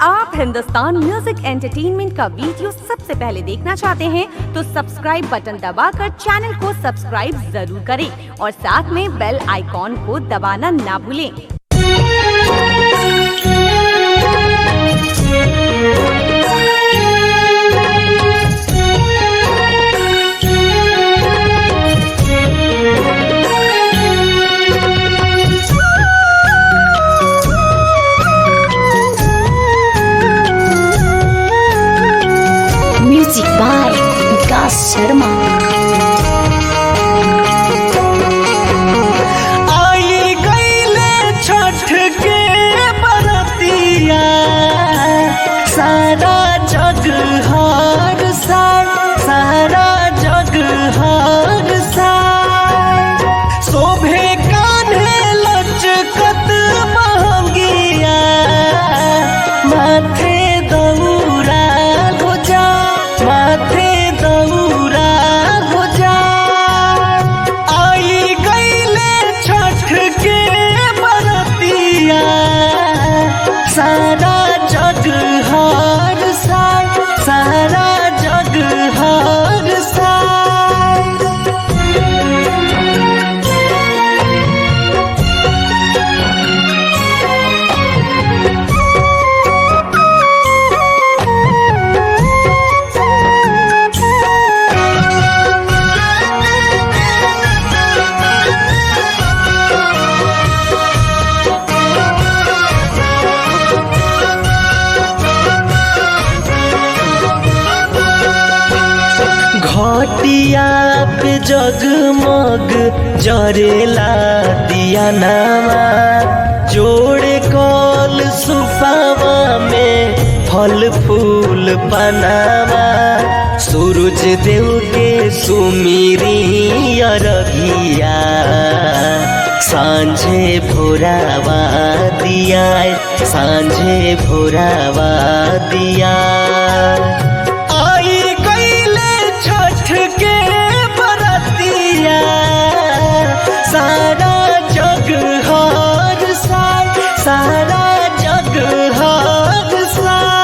आप Hindustan music entertainment का video सबसे पहले देखना चाहते हैं तो सब्सक्राइब बटन दबाकर चैनल को सब्सक्राइब जरूर करें और साथ में बेल आइकॉन को दबाना ना भूलें। म्यूजिक बाय विकास शर्मा। आई गईले छठ के बरतिया, सारा जग हर साल, सारा जग हर साल शोभे कान्हे लचकत महंगिया, माथे दौरा हो जा, माथे दौरा हो जा। आई गईले छठ के बरतिया, सारा जग हर साल, सारा जग हर साल। घटिया पे जगमग जरेला दिया नामा, जोड़े कल सुपावा में फल फूल पनामा। सूरज देव के सुमिरी अरघिया, सांझे भोरावा दिया, सांझे भोरावा दिया। आई गईले छठ के बरतिया, सारा जग हर साल, सारा जग हर साल।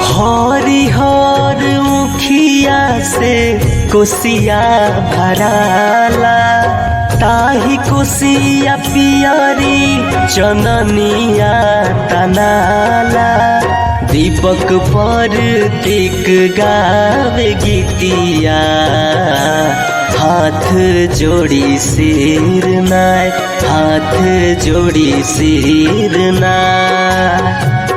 हरिहर उखिया से कोसिया भराला, ताही कोसिया पियरी चननिया तनाला। दीपक पर दिक गावे गीतिया, हाथ जोड़ी सिर नाय, हाथ जोड़ी सिर नाय।